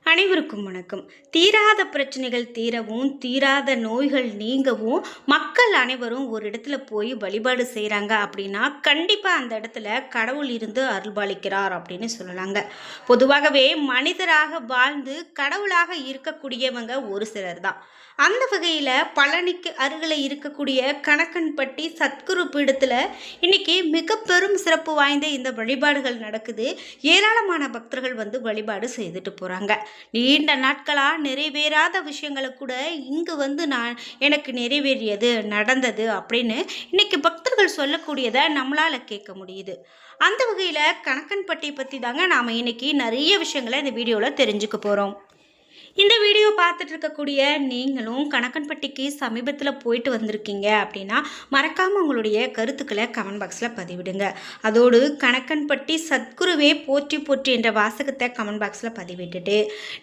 அனைவருக்கும் வணக்கம். தீராத பிரச்சனைகள் தீரவும், தீராத நோய்கள் நீங்கவும் மக்கள் அனைவரும் ஒரு இடத்துல போய் வழிபாடு செய்கிறாங்க அப்படின்னா, கண்டிப்பாக அந்த இடத்துல கடவுள் இருந்து அருள்பாலிக்கிறார் அப்படின்னு சொல்லலாங்க. பொதுவாகவே மனிதராக வாழ்ந்து கடவுளாக இருக்கக்கூடியவங்க ஒரு சிலர் தான். அந்த வகையில் பழனிக்கு அருகில் இருக்கக்கூடிய கணக்கன்பட்டி சத்குரு பீடத்தில் இன்னைக்கு மிக பெரும் சிறப்பு வாய்ந்த இந்த வழிபாடுகள் நடக்குது. ஏராளமான பக்தர்கள் வந்து வழிபாடு செய்துட்டு போகிறாங்க. நீண்ட நாட்களாக நிறைவேறாத விஷயங்களை கூட இங்கு வந்து எனக்கு நிறைவேறியது நடந்தது அப்படின்னு இன்னைக்கு பக்தர்கள் சொல்லக்கூடியதை நம்மளால் கேட்க முடியுது. அந்த வகையில் கணக்கன்பட்டி பற்றி தாங்க நாம் இன்னைக்கு நிறைய விஷயங்களை இந்த வீடியோவில் தெரிஞ்சுக்க போகிறோம். இந்த வீடியோ பார்த்துட்டு இருக்கக்கூடிய நீங்களும் கணக்கன்பட்டிக்கு சமீபத்தில் போயிட்டு வந்திருக்கீங்க அப்படின்னா மறக்காமல் உங்களுடைய கருத்துக்களை கமெண்ட் பாக்ஸில் பதிவிடுங்க. அதோடு கணக்கன்பட்டி சத்குருவே போற்றி போற்றி என்ற வாசகத்தை கமெண்ட் பாக்ஸில் பதிவிட்டுட்டு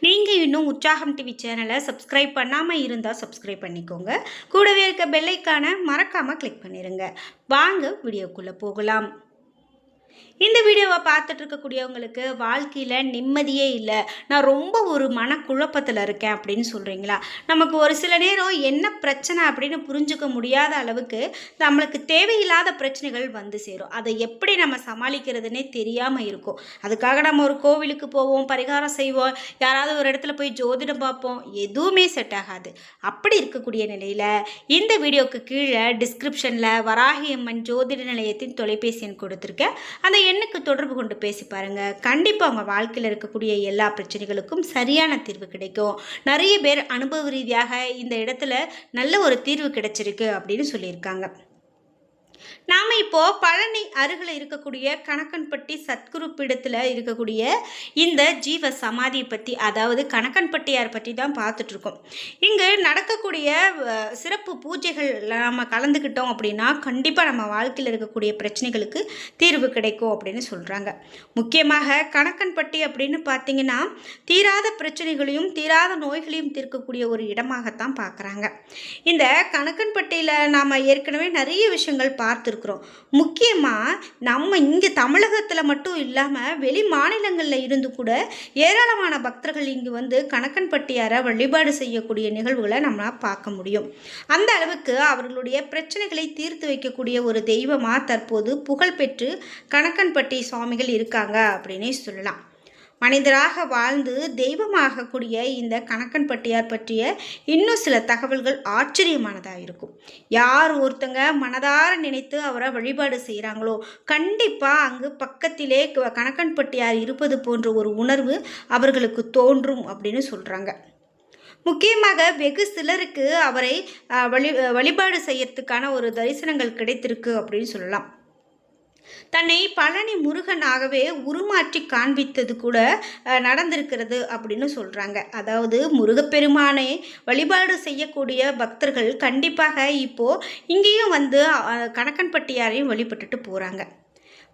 நீங்கள் இன்னும் உற்சாகம் டிவி சேனலை சப்ஸ்கிரைப் பண்ணாமல் இருந்தால் சப்ஸ்கிரைப் பண்ணிக்கோங்க. கூடவே இருக்க பெல்லைக்கான மறக்காமல் கிளிக் பண்ணிடுங்க. வாங்க வீடியோக்குள்ளே போகலாம். இந்த வீடியோவை பார்த்துட்டு இருக்கக்கூடியவங்களுக்கு வாழ்க்கையில் நிம்மதியே இல்லை, நான் ரொம்ப ஒரு மனக்குழப்பத்தில் இருக்கேன் அப்படின்னு சொல்கிறீங்களா? நமக்கு ஒரு சில நேரம் என்ன பிரச்சனை அப்படின்னு புரிஞ்சுக்க முடியாத அளவுக்கு நம்மளுக்கு தேவையில்லாத பிரச்சனைகள் வந்து சேரும். அதை எப்படி நம்ம சமாளிக்கிறதுனே தெரியாமல் இருக்கும். அதுக்காக நம்ம ஒரு கோவிலுக்கு போவோம், பரிகாரம் செய்வோம், யாராவது ஒரு இடத்துல போய் ஜோதிடம் பார்ப்போம், எதுவுமே செட் ஆகாது. அப்படி இருக்கக்கூடிய நிலையில் இந்த வீடியோவுக்கு கீழே டிஸ்கிரிப்ஷனில் வராகி அம்மன் ஜோதிட நிலையத்தின் தொலைபேசி எண் கொடுத்துருக்கேன். அந்த எண்ணுக்கு தொடர்பு கொண்டு பேசி பாருங்க. கண்டிப்பாக உங்கள் வாழ்க்கையில் இருக்கக்கூடிய எல்லா பிரச்சனைகளுக்கும் சரியான தீர்வு கிடைக்கும். நிறைய பேர் அனுபவ ரீதியாக இந்த இடத்துல நல்ல ஒரு தீர்வு கிடைச்சிருக்கு அப்படின்னு சொல்லியிருக்காங்க. நாம் இப்போது பழனி அருகில் இருக்கக்கூடிய கணக்கன்பட்டி சத்குரு பீடத்தில் இருக்கக்கூடிய இந்த ஜீவ சமாதியை பற்றி, அதாவது கணக்கன்பட்டியார் பற்றி தான் பார்த்துட்ருக்கோம். இங்கு நடக்கக்கூடிய சிறப்பு பூஜைகள் நம்ம கலந்துக்கிட்டோம் அப்படின்னா கண்டிப்பாக நம்ம வாழ்க்கையில் இருக்கக்கூடிய பிரச்சனைகளுக்கு தீர்வு கிடைக்கும் அப்படின்னு சொல்கிறாங்க. முக்கியமாக கணக்கன்பட்டி அப்படின்னு பார்த்திங்கன்னா தீராத பிரச்சனைகளையும் தீராத நோய்களையும் தீர்க்கக்கூடிய ஒரு இடமாகத்தான் பார்க்குறாங்க. இந்த கணக்கன்பட்டியில் நாம் ஏற்கனவே நிறைய விஷயங்கள் பார்த்துருக்குறோம். முக்கியமாக நம்ம இங்கே தமிழகத்தில் மட்டும் இல்லாமல் வெளி மாநிலங்களில் இருந்து கூட ஏராளமான பக்தர்கள் இங்கு வந்து கணக்கன்பட்டியாரை வழிபாடு செய்யக்கூடிய நிகழ்வுகளை நம்மளால் பார்க்க முடியும். அந்த அளவுக்கு அவர்களுடைய பிரச்சனைகளை தீர்த்து வைக்கக்கூடிய ஒரு தெய்வமாக தற்போது புகழ்பெற்று கணக்கன்பட்டி சுவாமிகள் இருக்காங்க அப்படின்னே சொல்லலாம். மனிதராக வாழ்ந்து தெய்வமாகக்கூடிய இந்த கணக்கன்பட்டியார் பற்றிய இன்னும் சில தகவல்கள் ஆச்சரியமானதாக இருக்கும். யார் ஒருத்தங்க மனதார நினைத்து அவரை வழிபாடு செய்கிறாங்களோ கண்டிப்பாக அங்கு பக்கத்திலே கணக்கன்பட்டியார் இருப்பது போன்ற ஒரு உணர்வு அவர்களுக்கு தோன்றும் அப்படின்னு சொல்கிறாங்க. முக்கியமாக வெகு சிலருக்கு அவரை வழிபாடு செய்யறதுக்கான ஒரு தரிசனங்கள் கிடைத்திருக்கு அப்படின்னு சொல்லலாம். தன்னை பழனி முருகனாகவே உருமாற்றி காண்பித்தது கூட நடந்திருக்கிறது அப்படின்னு சொல்கிறாங்க. அதாவது முருகப்பெருமானை வழிபாடு செய்யக்கூடிய பக்தர்கள் கண்டிப்பாக இப்போது இங்கேயும் வந்து கணக்கன்பட்டியாரையும் வழிபட்டுட்டு போகிறாங்க.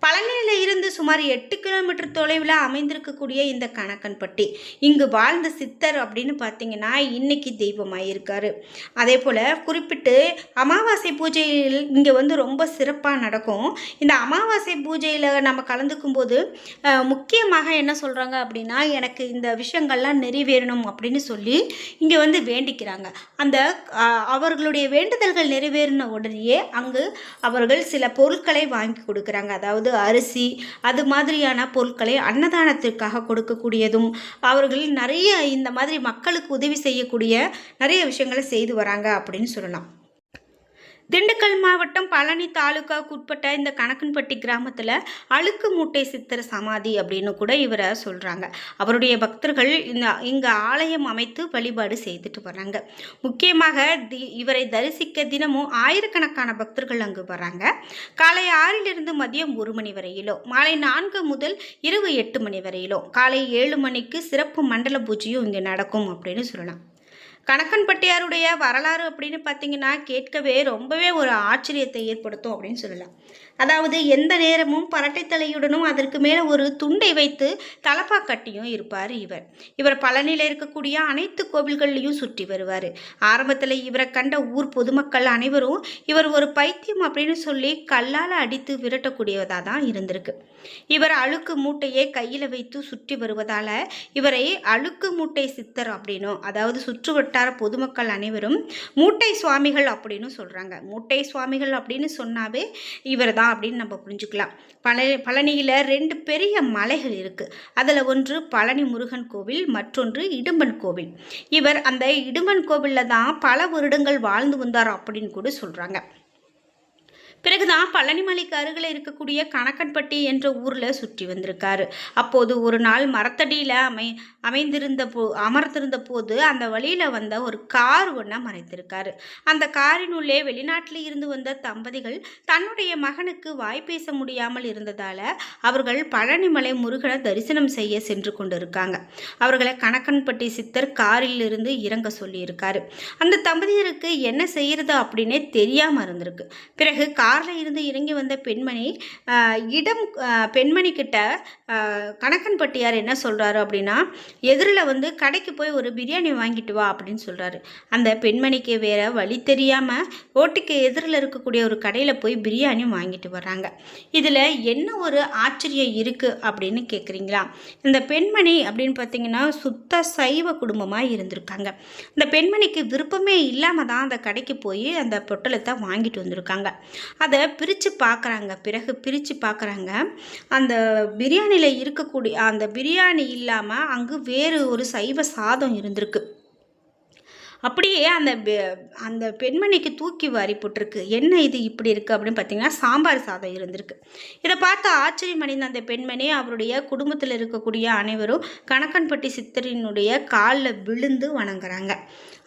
பழனியில் இருந்து சுமார் 8 கிலோமீட்டர் தொலைவில் அமைந்திருக்கக்கூடிய இந்த கணக்கன்பட்டி இங்கு வாழ்ந்த சித்தர் அப்படின்னு பார்த்தீங்கன்னா இன்னைக்கு தெய்வமாக இருக்கார். அதே போல் குறிப்பிட்டு அமாவாசை பூஜையில் இங்கே வந்து ரொம்ப சிறப்பாக நடக்கும். இந்த அமாவாசை பூஜையில் நம்ம கலந்துக்கும் போது முக்கியமாக என்ன சொல்கிறாங்க அப்படின்னா, எனக்கு இந்த விஷயங்கள்லாம் நிறைவேறணும் அப்படின்னு சொல்லி இங்கே வந்து வேண்டிக்கிறாங்க. அந்த அவர்களுடைய வேண்டுதல்கள் நிறைவேறின உடனேயே அங்கு அவர்கள் சில பொருட்களை வாங்கி கொடுக்குறாங்க. அதாவது அரிசி, அது மாதிரியான பொருட்களை அன்னதானத்திற்காக கொடுக்கக்கூடியதும், அவர்கள் நிறைய இந்த மாதிரி மக்களுக்கு உதவி செய்யக்கூடிய நிறைய விஷயங்களை செய்து வராங்க அப்படின்னு சொல்லலாம். திண்டுக்கல் மாவட்டம் பழனி தாலுக்காவுக்கு உட்பட்ட இந்த கணக்கன்பட்டி கிராமத்தில் அழுக்கு மூட்டை சித்தர் சமாதி அப்படின்னு கூட இவரை சொல்கிறாங்க. அவருடைய பக்தர்கள் இங்கே ஆலயம் அமைத்து வழிபாடு செய்துட்டு வராங்க. முக்கியமாக இவரை தரிசிக்க தினமும் ஆயிரக்கணக்கான பக்தர்கள் அங்கு வராங்க. காலை 6 மதியம் 1 மணி வரையிலும், மாலை 4 முதல் இரவு 8 மணி வரையிலும், காலை 7 மணிக்கு சிறப்பு மண்டல பூஜையும் இங்கே நடக்கும் அப்படின்னு சொல்லலாம். கணக்கன்பட்டியாருடைய வரலாறு அப்படின்னு பார்த்தீங்கன்னா கேட்கவே ரொம்பவே ஒரு ஆச்சரியத்தை ஏற்படுத்தும் அப்படின்னு சொல்லலாம். அதாவது எந்த நேரமும் பரட்டை தலையுடனும் அதற்கு மேலே ஒரு துண்டை வைத்து தலப்பா கட்டியும் இருப்பார் இவர். இவர் பழனியில் இருக்கக்கூடிய அனைத்து கோவில்கள்லையும் சுற்றி வருவார். ஆரம்பத்தில் இவரை கண்ட ஊர் பொதுமக்கள் அனைவரும் இவர் ஒரு பைத்தியம் அப்படின்னு சொல்லி கல்லால் அடித்து விரட்டக்கூடியதாக தான் இருந்திருக்கு. இவர் அழுக்கு மூட்டையை கையில் வைத்து சுற்றி வருவதால் இவரை அழுக்கு மூட்டை சித்தர் அப்படின்னும், அதாவது சுற்று வட்டார பொதுமக்கள் அனைவரும் மூட்டை சுவாமிகள் அப்படின்னு சொல்கிறாங்க. மூட்டை சுவாமிகள் அப்படின்னு சொன்னாவே இவர் தான் அப்படின்னு நம்ம புரிஞ்சுக்கலாம். பழனியில் 2 பெரிய மலைகள் இருக்குது. அதில் ஒன்று பழனி முருகன் கோவில், மற்றொன்று இடும்பன் கோவில். இவர் அந்த இடும்பன் கோவிலில் தான் பல வருடங்கள் வாழ்ந்து வந்தார் அப்படின்னு கூட சொல்கிறாங்க. பிறகுதான் பழனிமலைக்கு அருகில் இருக்கக்கூடிய கணக்கன்பட்டி என்ற ஊரில் சுற்றி வந்திருக்காரு. அப்போது ஒரு நாள் மரத்தடியில் அமர்ந்திருந்த போது அந்த வழியில் வந்த ஒரு கார் ஒன்றை மறைத்திருக்காரு. அந்த காரின் உள்ளே வெளிநாட்டில் இருந்து வந்த தம்பதிகள் தன்னுடைய மகனுக்கு வாய் பேச முடியாமல் இருந்ததால் அவர்கள் பழனிமலை முருகனை தரிசனம் செய்ய சென்று கொண்டிருக்காங்க. அவர்களை கணக்கன்பட்டி சித்தர் காரில் இருந்து இறங்க சொல்லியிருக்காரு. அந்த தம்பதியருக்கு என்ன செய்யறது அப்படின்னே தெரியாமல் இருந்திருக்கு. பிறகு காரில் இருந்து இறங்கி வந்த பெண்மணி கிட்ட கணக்கன்பட்டியார் என்ன சொல்கிறாரு அப்படின்னா, எதிரில் வந்து கடைக்கு போய் ஒரு பிரியாணி வாங்கிட்டு வா அப்படின்னு சொல்கிறாரு. அந்த பெண்மணிக்கு வேற வழி தெரியாமல் ரோட்டுக்கு எதிரில் இருக்கக்கூடிய ஒரு கடையில் போய் பிரியாணி வாங்கிட்டு வர்றாங்க. இதில் என்ன ஒரு ஆச்சரியம் இருக்குது அப்படின்னு கேட்குறீங்களா? இந்த பெண்மணி அப்படின்னு பார்த்தீங்கன்னா சுத்த சைவ குடும்பமாக இருந்திருக்காங்க. இந்த பெண்மணிக்கு விருப்பமே இல்லாமல் தான் அந்த கடைக்கு போய் அந்த பொட்டலத்தை வாங்கிட்டு வந்திருக்காங்க. அதை பிரித்து பார்க்குறாங்க. பிறகு பிரித்து பார்க்குறாங்க, அந்த பிரியாணியில் இருக்கக்கூடிய அந்த பிரியாணி இல்லாமல் அங்கு வேறு ஒரு சைவ சாதம் இருந்திருக்கு. அப்படியே அந்த பெண்மணிக்கு தூக்கி வாரி போட்டிருக்கு. என்ன இது இப்படி இருக்குது அப்படின்னு பார்த்தீங்கன்னா சாம்பார் சாதம் இருந்திருக்கு. இதை பார்த்து ஆச்சரியமடைந்த அந்த பெண்மணி அவருடைய குடும்பத்தில் இருக்கக்கூடிய அனைவரும் கணக்கன்பட்டி சித்தரினுடைய காலில் விழுந்து வணங்குறாங்க.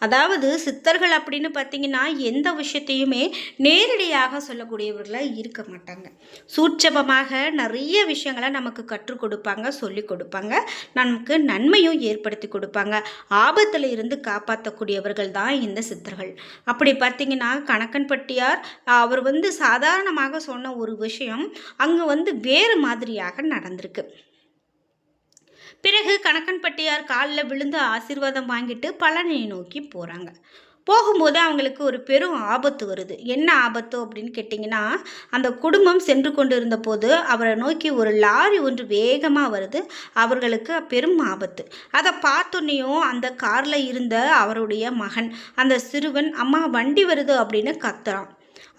அதாவது சித்தர்கள் அப்படின்னு பார்த்தீங்கன்னா எந்த விஷயத்தையுமே நேரடியாக சொல்லக்கூடியவர்களாக இருக்க மாட்டாங்க. சூட்சமமாக நிறைய விஷயங்களை நமக்கு கற்றுக் கொடுப்பாங்க, சொல்லிக் கொடுப்பாங்க, நமக்கு நன்மையும் ஏற்படுத்தி கொடுப்பாங்க. ஆபத்தில் இருந்து காப்பாற்றக்கூடியவர்கள் தான் இந்த சித்தர்கள். அப்படி பார்த்தீங்கன்னா கணக்கன்பட்டியார் அவர் வந்து சாதாரணமாக சொன்ன ஒரு விஷயம் அங்கே வேறு மாதிரியாக நடந்திருக்கு. பிறகு கணக்கன்பட்டியார் காலில் விழுந்து ஆசீர்வாதம் வாங்கிட்டு பழனியை நோக்கி போகிறாங்க. போகும்போது அவங்களுக்கு ஒரு பெரும் ஆபத்து வருது. என்ன ஆபத்து அப்படின்னு கேட்டிங்கன்னா, அந்த குடும்பம் சென்று கொண்டு இருந்த போது அவரை நோக்கி ஒரு லாரி ஒன்று வேகமாக வருது. அவர்களுக்கு பெரும் ஆபத்து. அதை பார்த்தோன்னையும் அந்த காரில் இருந்த அவருடைய மகன், அந்த சிறுவன், அம்மா வண்டி வருது அப்படின்னு கத்துறான்.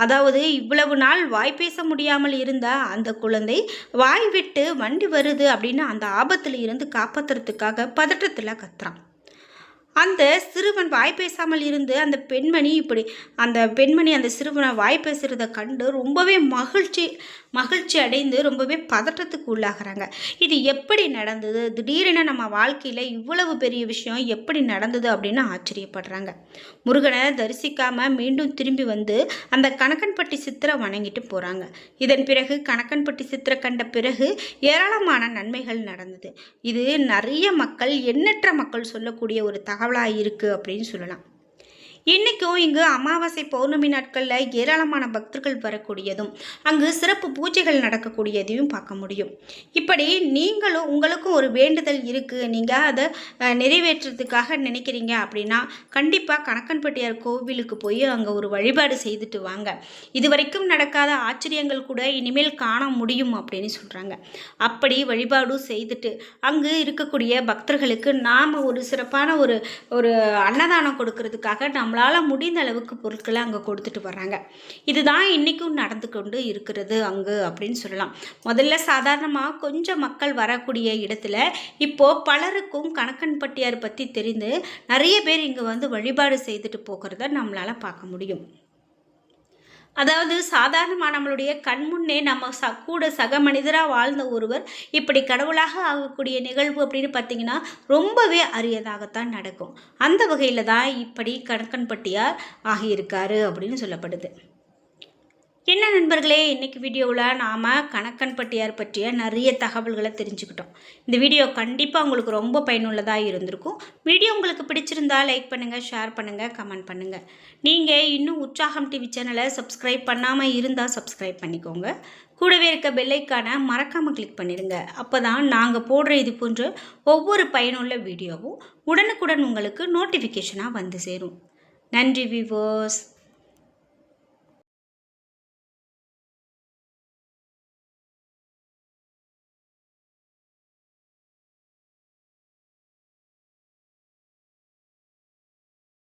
அதாவது இவ்வளவு நாள் வாய் பேச முடியாமல் இருந்த அந்த குழந்தை வாய் விட்டு வண்டி வருது அப்படின்னு அந்த ஆபத்தில் இருந்து காப்பாற்றுறதுக்காக பதற்றத்தில் கத்துறான். அந்த சிறுவன் வாய் பேசாமல் இருந்து அந்த பெண்மணி அந்த சிறுவனை வாய் பேசுகிறத கண்டு ரொம்பவே மகிழ்ச்சி அடைந்து ரொம்பவே பதற்றத்துக்கு உள்ளாகிறாங்க. இது எப்படி நடந்தது, திடீரென நம்ம வாழ்க்கையில் இவ்வளவு பெரிய விஷயம் எப்படி நடந்தது அப்படின்னு ஆச்சரியப்படுறாங்க. முருகனை தரிசிக்காமல் மீண்டும் திரும்பி வந்து அந்த கணக்கன்பட்டி சித்திரை வணங்கிட்டு போகிறாங்க. இதன் பிறகு கணக்கன்பட்டி சித்திரை கண்ட பிறகு ஏராளமான நன்மைகள் நடந்தது. இது நிறைய மக்கள், எண்ணற்ற மக்கள் சொல்லக்கூடிய ஒரு தகவலாக இருக்குது அப்படின்னு சொல்லலாம். இன்றைக்கும் இங்கு அமாவாசை பௌர்ணமி நாட்களில் ஏராளமான பக்தர்கள் வரக்கூடியதும் அங்கு சிறப்பு பூஜைகள் நடக்கக்கூடியதையும் பார்க்க முடியும். இப்படி உங்களுக்கும் ஒரு வேண்டுதல் இருக்குது, நீங்கள் அதை நிறைவேற்றுறதுக்காக நினைக்கிறீங்க அப்படின்னா கண்டிப்பாக கணக்கன்பட்டியார் கோவிலுக்கு போய் அங்கே ஒரு வழிபாடு செய்துட்டு வாங்க. இதுவரைக்கும் நடக்காத ஆச்சரியங்கள் கூட இனிமேல் காண முடியும் அப்படின்னு சொல்கிறாங்க. அப்படி வழிபாடு செய்துட்டு அங்கு இருக்கக்கூடிய பக்தர்களுக்கு நாம் ஒரு சிறப்பான ஒரு அன்னதானம் கொடுக்கறதுக்காக நம்மளால் முடிந்த அளவுக்கு பொருட்களை அங்கே கொடுத்துட்டு வர்றாங்க. இதுதான் இன்றைக்கும் நடந்து கொண்டு இருக்கிறது அங்கு அப்படின்னு சொல்லலாம். முதல்ல சாதாரணமாக கொஞ்சம் மக்கள் வரக்கூடிய இடத்துல இப்போது பலருக்கும் கணக்கன்பட்டியார் பற்றி தெரிந்து நிறைய பேர் இங்கே வழிபாடு செய்துட்டு போகிறத நம்மளால் பார்க்க முடியும். அதாவது சாதாரணமாக நம்மளுடைய கண்முன்னே நம்ம கூட சக மனிதராக வாழ்ந்த ஒருவர் இப்படி கடவுளாக ஆகக்கூடிய நிகழ்வு அப்படின்னு பார்த்திங்கன்னா ரொம்பவே அரியதாகத்தான் நடக்கும். அந்த வகையில் தான் இப்படி கணக்கன்பட்டியார் ஆகியிருக்காரு அப்படின்னு சொல்லப்படுது. என்ன நண்பர்களே, இன்னைக்கு வீடியோவில் நாம் கணக்கன்பட்டியார் பற்றிய நிறைய தகவல்களை தெரிஞ்சுக்கிட்டோம். இந்த வீடியோ கண்டிப்பாக உங்களுக்கு ரொம்ப பயனுள்ளதாக இருந்திருக்கும். வீடியோ உங்களுக்கு பிடிச்சிருந்தா லைக் பண்ணுங்கள், ஷேர் பண்ணுங்கள், கமெண்ட் பண்ணுங்கள். நீங்கள் இன்னும் உற்சாகம் டிவி சேனலை சப்ஸ்கிரைப் பண்ணாமல் இருந்தால் சப்ஸ்கிரைப் பண்ணிக்கோங்க. கூடவே இருக்க பெல்லைக்கான மறக்காமல் கிளிக் பண்ணிடுங்க. அப்போ தான் நாங்கள் போடுற இது போன்ற ஒவ்வொரு பயனுள்ள வீடியோவும் உடனுக்குடன் உங்களுக்கு நோட்டிஃபிகேஷனாக வந்து சேரும். நன்றி வியூவர்ஸ்.